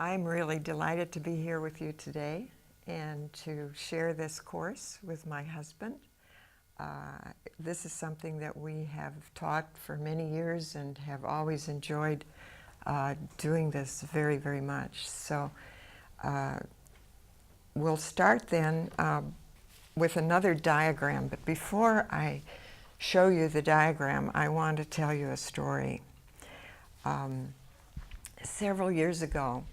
I'm really delighted to be here with you today and to share this course with my husband. This is something that we have taught for many years and have always enjoyed doing this very, very much. So we'll start then with another diagram, but before I show you the diagram, I want to tell you a story. Several years ago,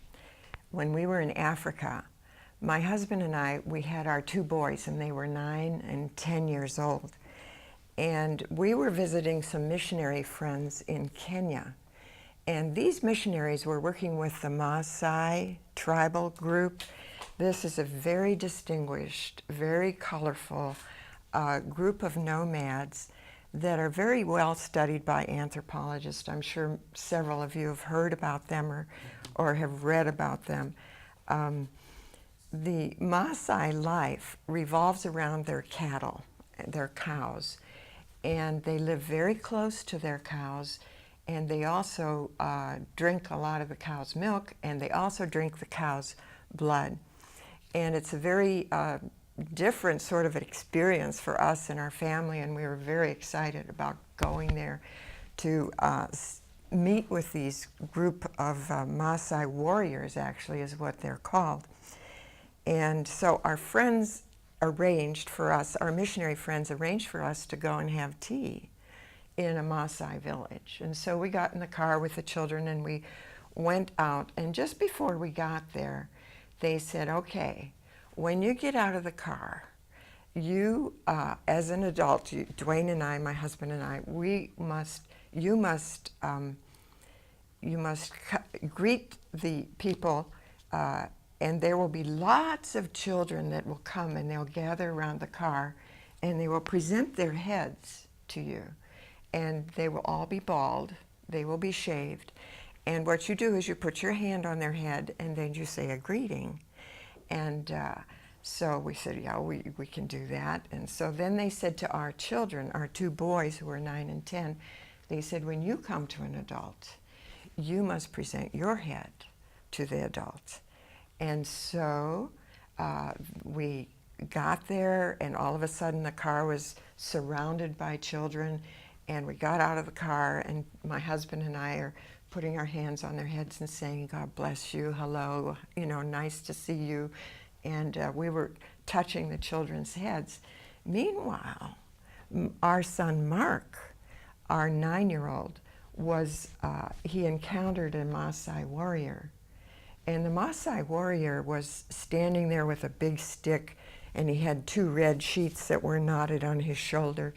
when we were in Africa, my husband and I, we had our two boys, and they were 9 and 10 years old. And we were visiting some missionary friends in Kenya. And these missionaries were working with the Maasai tribal group. This is a very distinguished, very colorful group of nomads that are very well studied by anthropologists. I'm sure several of you have heard about them or have read about them. The Maasai life revolves around their cattle, their cows, and they live very close to their cows, and they also drink a lot of the cow's milk, and they also drink the cow's blood. And it's a very different sort of experience for us and our family, and we were very excited about going there to meet with these group of Maasai warriors, actually is what they're called. And so our friends arranged for us, our missionary friends arranged for us to go and have tea in a Maasai village. And so we got in the car with the children and we went out, and just before we got there, they said, okay, when you get out of the car, you, as an adult, Dwayne and I, my husband and I, you must greet the people, and there will be lots of children that will come, and they'll gather around the car, and they will present their heads to you, and they will all be bald, they will be shaved, and what you do is you put your hand on their head, and then you say a greeting. And so we said, yeah, we can do that. And so then they said to our children, our two boys who were 9 and 10, they said, when you come to an adult, you must present your head to the adult. And so we got there, and all of a sudden the car was surrounded by children, and we got out of the car, and my husband and I are putting our hands on their heads and saying, God bless you, hello, you know, nice to see you. And we were touching the children's heads. Meanwhile, our son Mark, our 9-year-old, he encountered a Maasai warrior. And the Maasai warrior was standing there with a big stick, and he had 2 red sheets that were knotted on his shoulder.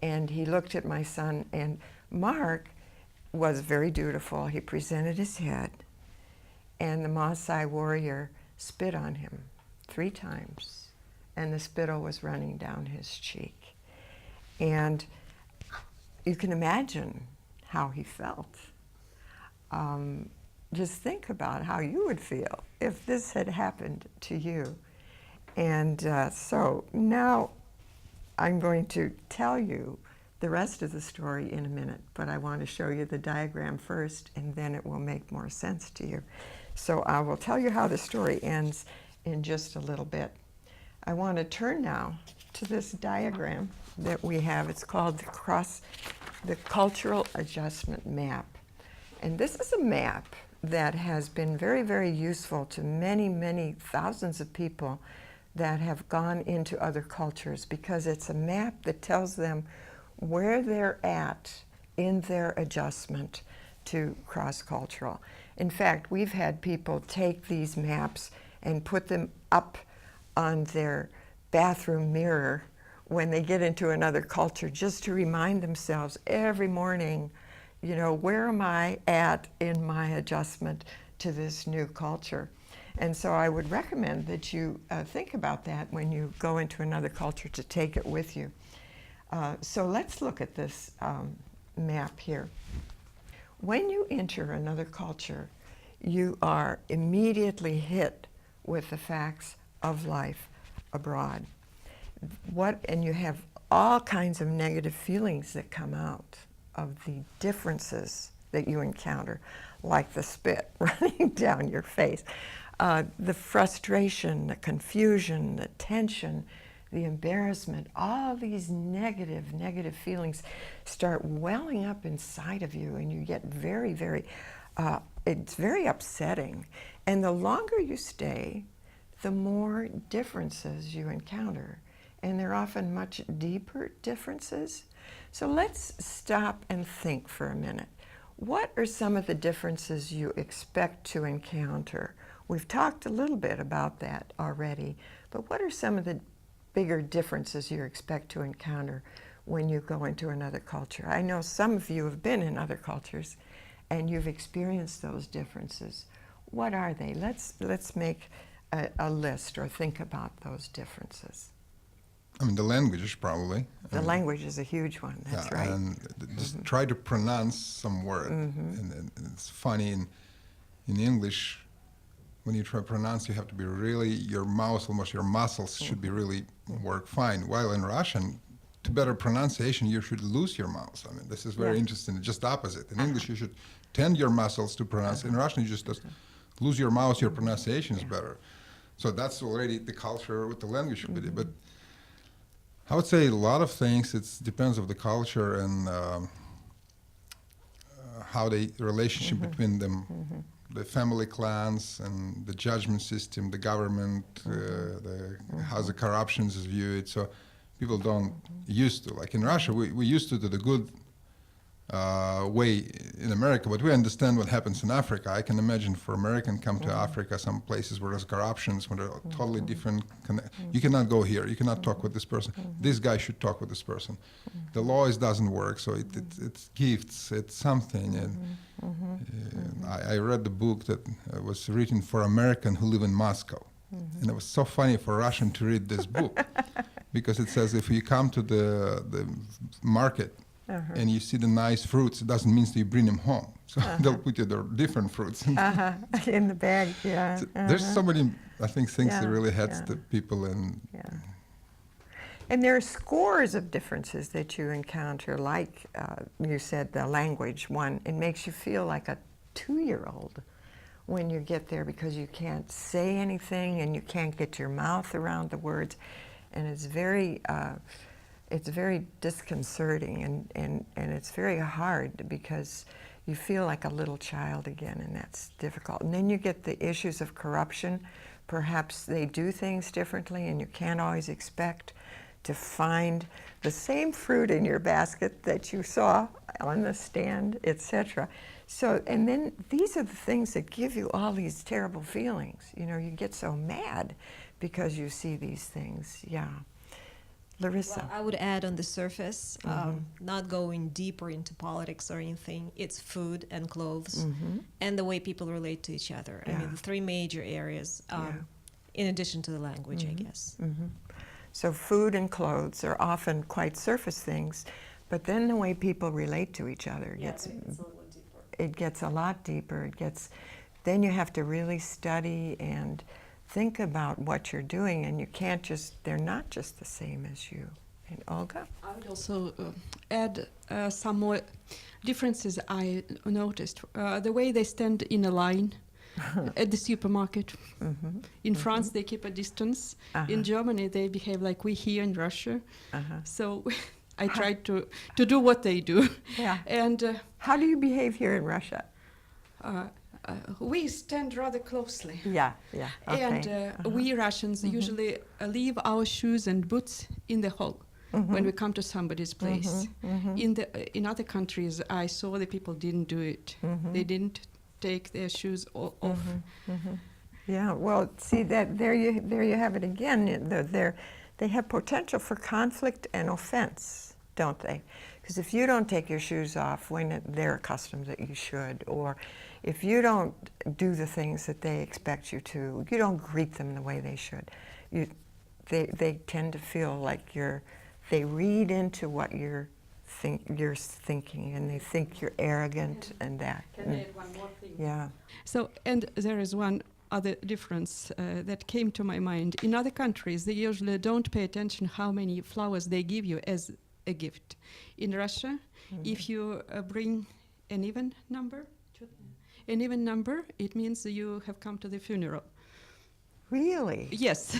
And he looked at my son, and Mark was very dutiful. He presented his head, and the Maasai warrior spit on him 3 times, and the spittle was running down his cheek. And you can imagine how he felt. Just think about how you would feel if this had happened to you. And so now I'm going to tell you the rest of the story in a minute, but I want to show you the diagram first, and then it will make more sense to you. So I will tell you how the story ends in just a little bit. I want to turn now to this diagram that we have. It's called the Cultural Adjustment Map. And this is a map that has been very, very useful to many, many thousands of people that have gone into other cultures, because it's a map that tells them where they're at in their adjustment to cross-cultural. In fact, we've had people take these maps and put them up on their bathroom mirror when they get into another culture, just to remind themselves every morning, you know, where am I at in my adjustment to this new culture? And so I would recommend that you think about that when you go into another culture, to take it with you. So let's look at this map here. When you enter another culture, you are immediately hit with the facts of life abroad. And you have all kinds of negative feelings that come out of the differences that you encounter. like the spit running down your face. The frustration, the confusion, the tension, the embarrassment, all these negative feelings start welling up inside of you, and you get very, it's very upsetting. And the longer you stay, the more differences you encounter. And they're often much deeper differences. So let's stop and think for a minute. What are some of the differences you expect to encounter? We've talked a little bit about that already, but what are some of the bigger differences you expect to encounter when you go into another culture? I know some of you have been in other cultures and you've experienced those differences. What are they? Let's make a list or think about those differences. I mean, the language probably. The language is a huge one, that's right. And just try to pronounce some word. And it's funny, in English, when you try to pronounce, you have to be really, your mouth, almost your muscles should be really work fine. While in Russian, to better pronunciation, you should lose your mouth. I mean, this is very interesting. It's just opposite. In English, you should tend your muscles to pronounce. In Russian, you just lose your mouth, your pronunciation is better. So that's already the culture with the language should be. But I would say a lot of things, it depends on the culture and how the relationship between them, the family clans and the judgment system, the government, how the corruption is viewed. So people don't used to, like in Russia, we used to do the good way in America, but we understand what happens in Africa. I can imagine for American come to Africa, some places where there's corruptions, where they're totally different. You cannot go here. You cannot talk with this person. This guy should talk with this person. The law doesn't work, so it's gifts. It's something. And I read the book that was written for American who live in Moscow, and it was so funny for Russian to read this book because it says if you come to the market. And you see the nice fruits, it doesn't mean that you bring them home. So they'll put you the different fruits. In the bag, yeah. So there's so many, I think, things that really hurts the people. And there are scores of differences that you encounter, like you said, the language one. It makes you feel like a 2-year-old when you get there because you can't say anything and you can't get your mouth around the words. And it's very disconcerting and it's very hard because you feel like a little child again, and that's difficult. And then you get the issues of corruption. Perhaps they do things differently and you can't always expect to find the same fruit in your basket that you saw on the stand, etc. So, and then these are the things that give you all these terrible feelings. You know, you get so mad because you see these things, Larissa. Well, I would add on the surface, not going deeper into politics or anything, it's food and clothes and the way people relate to each other. I mean, the 3 major areas, in addition to the language, I guess. So food and clothes are often quite surface things, but then the way people relate to each other gets, it gets a lot deeper. Then you have to really study and think about what you're doing, and you can't they're not just the same as you. And Olga? I would also add some more differences I noticed. The way they stand in a line at the supermarket. In France, they keep a distance. In Germany, they behave like we here in Russia. So I tried to do what they do. And how do you behave here in Russia? We stand rather closely. Okay. And we Russians usually leave our shoes and boots in the hall when we come to somebody's place. In other countries, I saw the people didn't do it. They didn't take their shoes off. Yeah, well, see, that there you have it again. They have potential for conflict and offense, don't they? Because if you don't take your shoes off when they're accustomed that you should, or if you don't do the things that they expect you to, you don't greet them the way they should, they tend to feel like they read into what you're thinking, and they think you're arrogant and that. Can I add one more thing? Yeah. So, and there is one other difference that came to my mind. In other countries, they usually don't pay attention how many flowers they give you as a gift. In Russia, if you bring an even number, An even number, it means that you have come to the funeral. Really? Yes.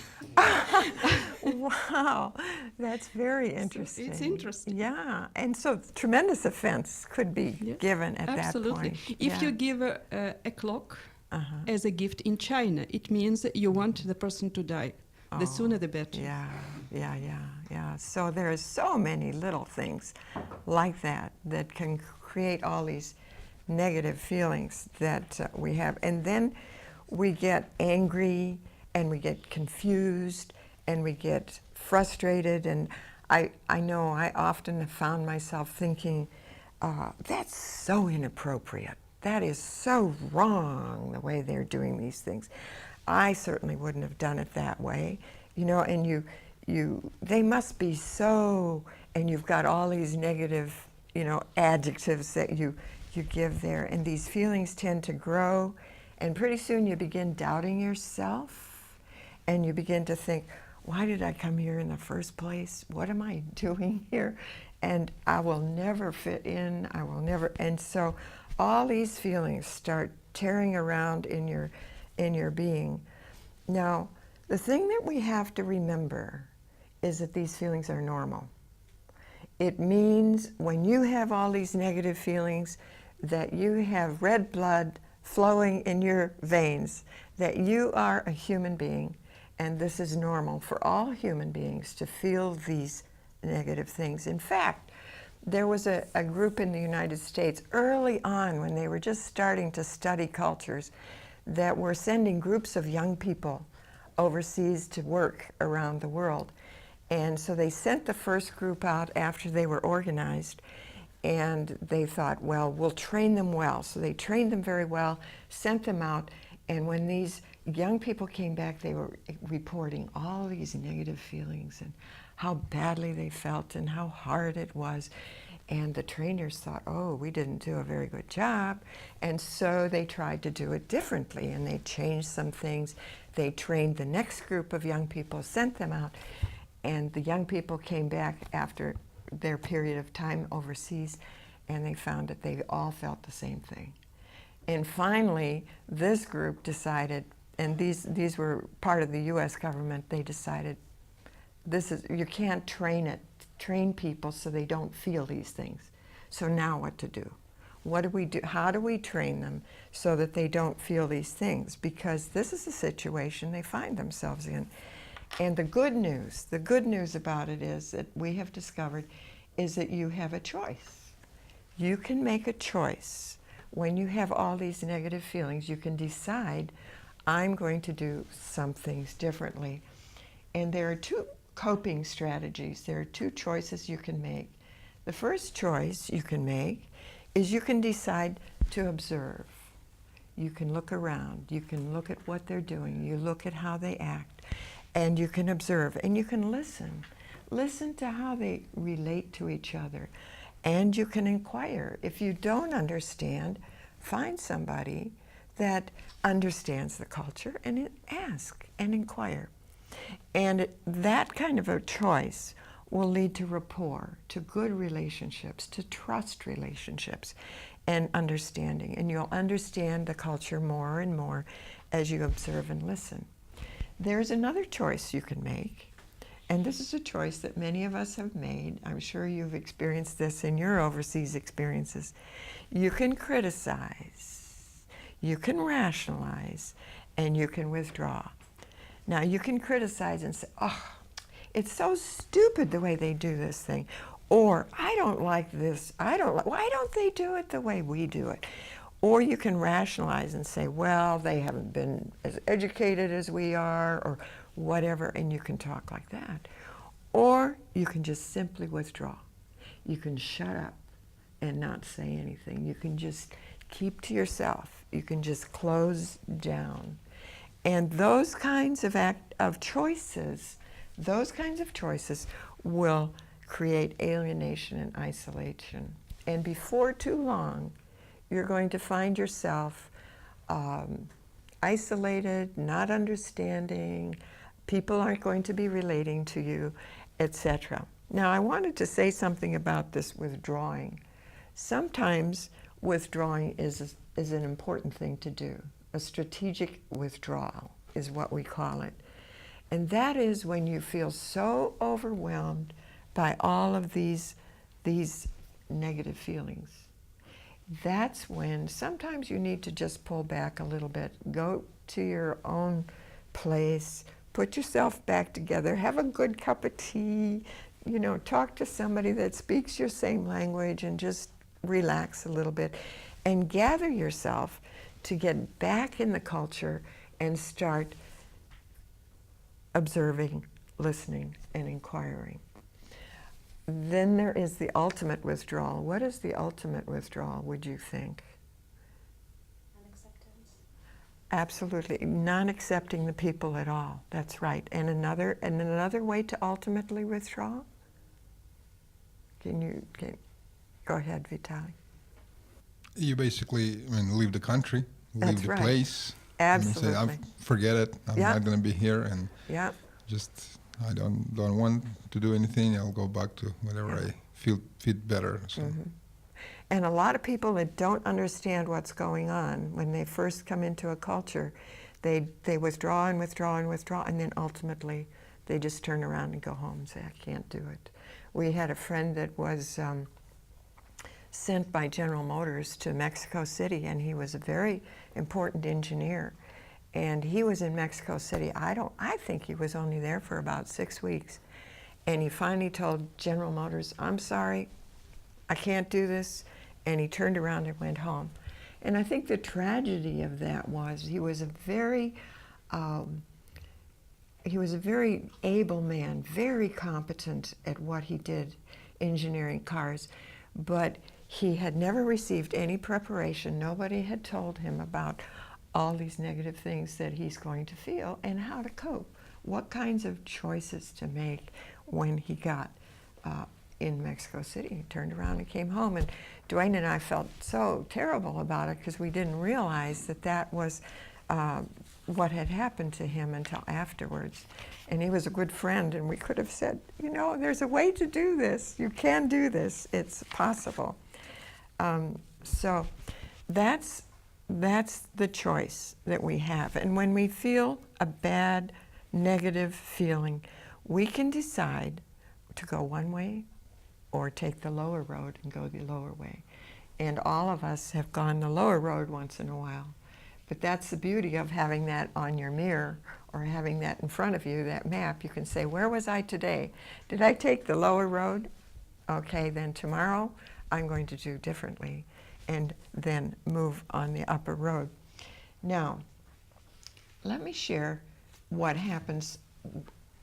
Wow, that's very interesting. It's interesting. Yeah, and so tremendous offense could be Yes, given at absolutely. that point. If Yeah. you give a clock Uh-huh. as a gift in China, it means that you want the person to die. The Oh, sooner the better. Yeah. So there's so many little things like that that can create all these negative feelings that we have. And then we get angry and we get confused and we get frustrated. And I know I often have found myself thinking, that's so inappropriate. That is so wrong, the way they're doing these things. I certainly wouldn't have done it that way, you know, and they must be so, and you've got all these negative, you know, adjectives that you give there, and these feelings tend to grow, and pretty soon you begin doubting yourself, and you begin to think, why did I come here in the first place? What am I doing here? And I will never fit in, I will never, and so all these feelings start tearing around in your being. Now, the thing that we have to remember is that these feelings are normal. It means when you have all these negative feelings that you have red blood flowing in your veins, that you are a human being, and this is normal for all human beings to feel these negative things. In fact, there was a group in the United States early on when they were just starting to study cultures that were sending groups of young people overseas to work around the world. And so they sent the first group out after they were organized, and they thought, well, we'll train them well. So they trained them very well, sent them out, and when these young people came back, they were reporting all these negative feelings and how badly they felt and how hard it was. And the trainers thought, oh, we didn't do a very good job. And so they tried to do it differently, and they changed some things. They trained the next group of young people, sent them out, and the young people came back after their period of time overseas, and they found that they all felt the same thing. And finally, this group decided, and these were part of the U.S. government, they decided, you can't train people so they don't feel these things. So now what to do? What do we do? How do we train them so that they don't feel these things? Because this is a situation they find themselves in. And the good news about it is that we have discovered is that you have a choice. You can make a choice. When you have all these negative feelings, you can decide, I'm going to do some things differently. And there are two coping strategies. There are two choices you can make. The first choice you can make is you can decide to observe. You can look around. You can look at what they're doing. You look at how they act. And you can observe. And you can listen. Listen to how they relate to each other. And you can inquire. If you don't understand, find somebody that understands the culture and ask and inquire. And that kind of a choice will lead to rapport, to good relationships, to trust relationships, and understanding. And you'll understand the culture more and more as you observe and listen. There's another choice you can make, and this is a choice that many of us have made. I'm sure you've experienced this in your overseas experiences. You can criticize, you can rationalize, and you can withdraw. Now, you can criticize and say, oh, it's so stupid the way they do this thing. Or, I don't like this. Why don't they do it the way we do it? Or you can rationalize and say, well, they haven't been as educated as we are, or whatever, and you can talk like that. Or you can just simply withdraw. You can shut up and not say anything. You can just keep to yourself. You can just close down. And those kinds of choices will create alienation and isolation. And before too long, you're going to find yourself isolated, not understanding, people aren't going to be relating to you, etc. Now, I wanted to say something about this withdrawing. Sometimes withdrawing is an important thing to do. A strategic withdrawal is what we call it. And that is when you feel so overwhelmed by all of these negative feelings. That's when sometimes you need to just pull back a little bit, go to your own place, put yourself back together, have a good cup of tea, you know, talk to somebody that speaks your same language and just relax a little bit and gather yourself to get back in the culture and start observing, listening, and inquiring. Then there is the ultimate withdrawal. What is the ultimate withdrawal, would you think? Unacceptance. Absolutely, non-accepting the people at all. That's right. And another way to ultimately withdraw? Can go ahead, Vitaly. You basically, leave the country, That's leave the right. place. Absolutely. And say, forget it. I'm Yeah. not going to be here, and Yeah. just I don't want to do anything. I'll go back to whatever Yeah. I feel better. So. Mm-hmm. And a lot of people that don't understand what's going on when they first come into a culture, they withdraw and withdraw and withdraw, and then ultimately they just turn around and go home and say, I can't do it. We had a friend that was sent by General Motors to Mexico City, and he was a very important engineer. And he was in Mexico City. I think he was only there for about 6 weeks. And he finally told General Motors, I'm sorry, I can't do this. And he turned around and went home. And I think the tragedy of that was he was a very able man, very competent at what he did, engineering cars. But he had never received any preparation. Nobody had told him about all these negative things that he's going to feel and how to cope, what kinds of choices to make when he got in Mexico City. He turned around and came home, and Dwayne and I felt so terrible about it because we didn't realize that was what had happened to him until afterwards. And he was a good friend, and we could have said, you know, there's a way to do this. You can do this. It's possible. So that's the choice that we have. And when we feel a bad, negative feeling, we can decide to go one way or take the lower road and go the lower way. And all of us have gone the lower road once in a while. But that's the beauty of having that on your mirror or having that in front of you, that map. You can say, where was I today? Did I take the lower road? Okay, then tomorrow I'm going to do differently, and then move on the upper road. Now, let me share what happens.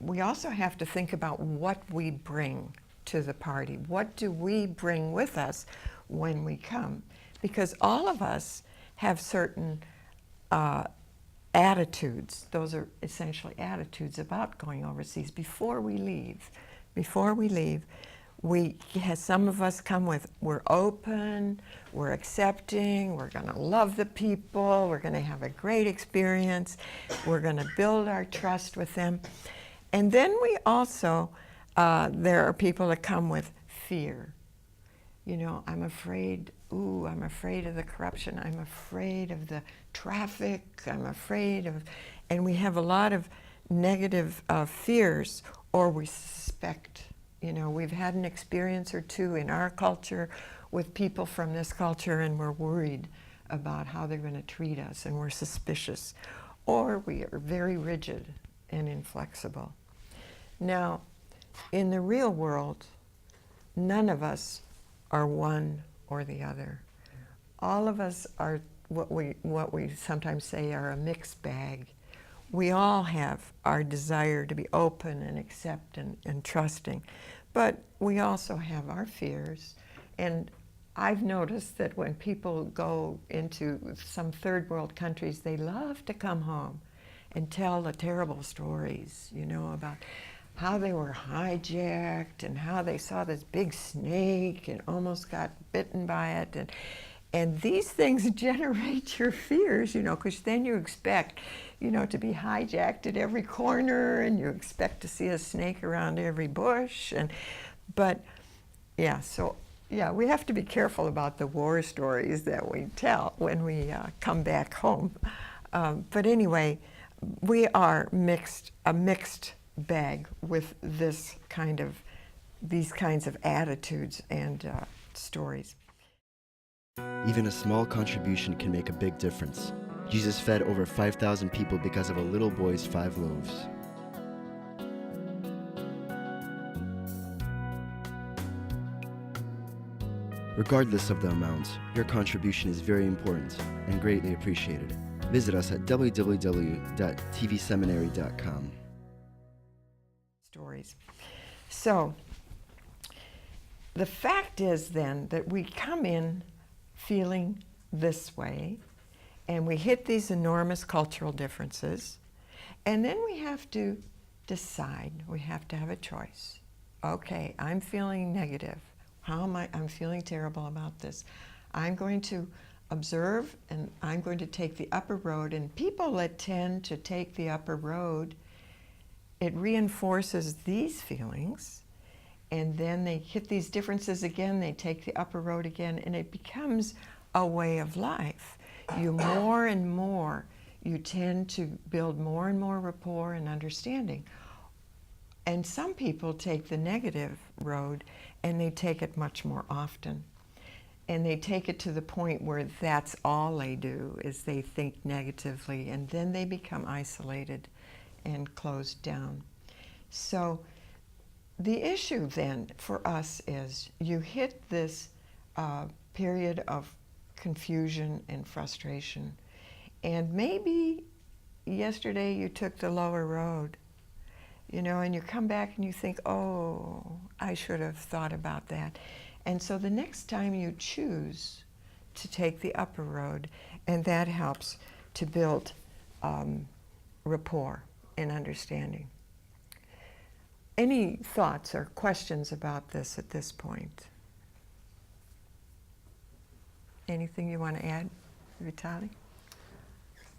We also have to think about what we bring to the party. What do we bring with us when we come? Because all of us have certain attitudes. Those are essentially attitudes about going overseas. Before we leave, some of us come with, we're open, we're accepting, we're going to love the people, we're going to have a great experience, we're going to build our trust with them. And then we also, there are people that come with fear. You know, I'm afraid of the corruption, I'm afraid of the traffic, and we have a lot of negative fears, or we suspect. You know, we've had an experience or two in our culture with people from this culture, and we're worried about how they're going to treat us, and we're suspicious. Or we are very rigid and inflexible. Now, in the real world, none of us are one or the other. All of us are what we sometimes say are a mixed bag. We all have our desire to be open and accept and trusting, but we also have our fears. And I've noticed that when people go into some third world countries, they love to come home and tell the terrible stories, you know, about how they were hijacked and how they saw this big snake and almost got bitten by it. And these things generate your fears, you know, because then you expect, you know, to be hijacked at every corner, and you expect to see a snake around every bush. But yeah, so Yeah, we have to be careful about the war stories that we tell when we come back home. But anyway, we are a mixed bag with these kinds of attitudes and stories. Even a small contribution can make a big difference. Jesus fed over 5,000 people because of a little boy's 5 loaves. Regardless of the amount, your contribution is very important and greatly appreciated. Visit us at www.tvseminary.com. Stories. So, the fact is then that we come in feeling this way, and we hit these enormous cultural differences, and then we have to decide, we have to have a choice. Okay, I'm feeling negative. I'm feeling terrible about this. I'm going to observe, and I'm going to take the upper road. And people that tend to take the upper road, it reinforces these feelings, and then they hit these differences again, they take the upper road again, and it becomes a way of life. You more and more, you tend to build more and more rapport and understanding. And some people take the negative road, and they take it much more often. And they take it to the point where that's all they do, is they think negatively, and then they become isolated and closed down. So the issue then for us is you hit this period of confusion and frustration, and maybe yesterday you took the lower road, and you come back and you think, oh, I should have thought about that. And so the next time you choose to take the upper road, and that helps to build rapport and understanding. Any thoughts or questions about this at this point? Anything you want to add, Vitaly?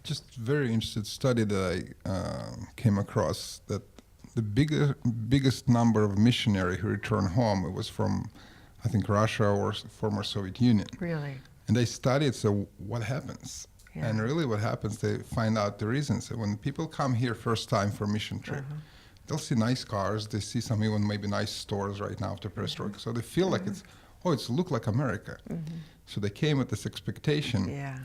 Just very interesting study that I came across, that the biggest number of missionaries who returned home, it was from, I think, Russia or former Soviet Union. Really? And they studied, so what happens? Yeah. And really what happens, they find out the reasons. So when people come here first time for a mission trip, they'll see nice cars, they see some even maybe nice stores right now after perestroika. So they feel like it's look like America. So they came with this expectation. Yeah.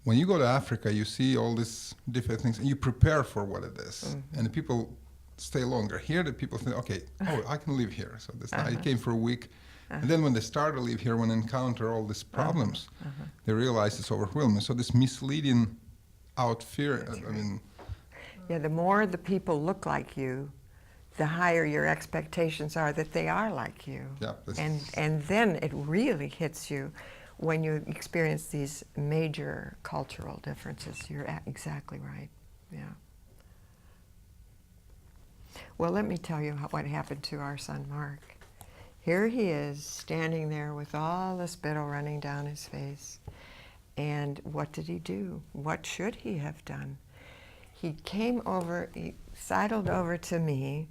When you go to Africa, you see all these different things, and you prepare for what it is. And the people stay longer. Here, the people think, okay, I can live here. So this I came for a week. And then when they start to live here, when they encounter all these problems, they realize it's overwhelming. So this misleading out fear, I mean... Yeah, the more the people look like you, the higher your expectations are that they are like you. Yeah, and then it really hits you when you experience these major cultural differences. You're exactly right, yeah. Well, let me tell you what happened to our son Mark. Here he is, standing there with all the spittle running down his face. And what did he do? What should he have done? He came over, he sidled over to me,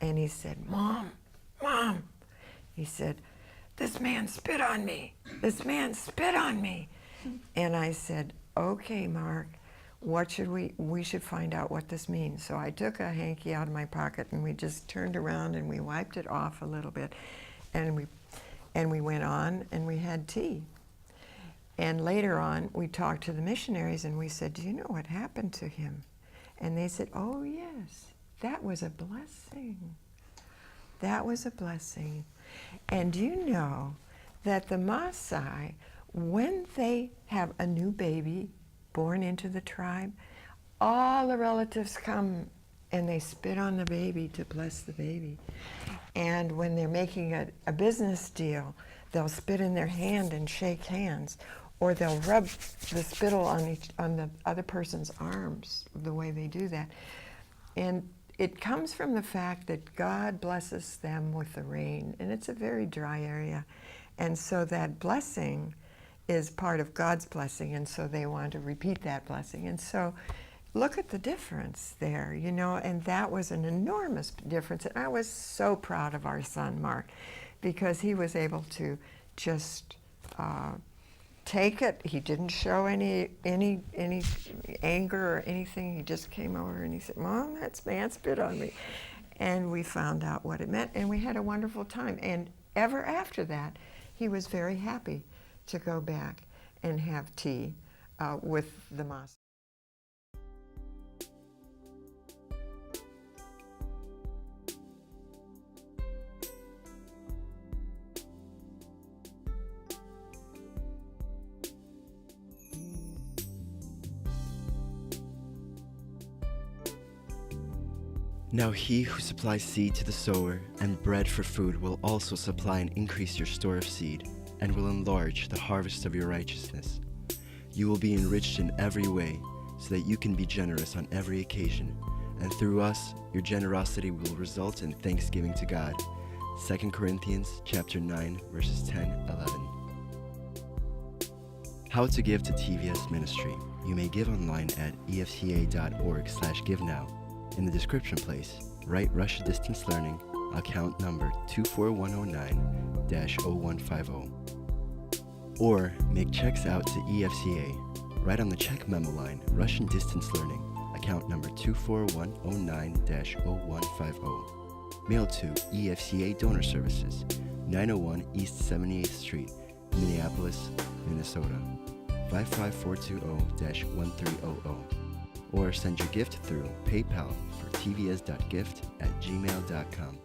and he said, Mom, Mom. He said, this man spit on me. This man spit on me. And I said, okay, Mark, what should we should find out what this means. So I took a hanky out of my pocket, and we just turned around and we wiped it off a little bit. And we went on and we had tea. And later on, we talked to the missionaries and we said, do you know what happened to him? And they said, oh yes, that was a blessing. That was a blessing. And do you know that the Maasai, when they have a new baby born into the tribe, all the relatives come and they spit on the baby to bless the baby. And when they're making a business deal, they'll spit in their hand and shake hands, or they'll rub the spittle on the other person's arms, the way they do that. And it comes from the fact that God blesses them with the rain, and it's a very dry area. And so that blessing is part of God's blessing, and so they want to repeat that blessing. And so look at the difference there, and that was an enormous difference. And I was so proud of our son, Mark, because he was able to just take it. He didn't show any anger or anything. He just came over and he said, "Mom, that man spit on me." And we found out what it meant, and we had a wonderful time. And ever after that, he was very happy to go back and have tea with the mosque. Now he who supplies seed to the sower and bread for food will also supply and increase your store of seed, and will enlarge the harvest of your righteousness. You will be enriched in every way, so that you can be generous on every occasion, and through us, your generosity will result in thanksgiving to God. 2 Corinthians chapter 9, verses 10, 11. How to give to TVS Ministry. You may give online at efca.org/givenow. In the description place, write Russia Distance Learning, account number 24109-0150. Or make checks out to EFCA. Write on the check memo line, Russian Distance Learning, account number 24109-0150. Mail to EFCA Donor Services, 901 East 78th Street, Minneapolis, Minnesota, 55420-1300. Or send your gift through PayPal for tvs.gift@gmail.com.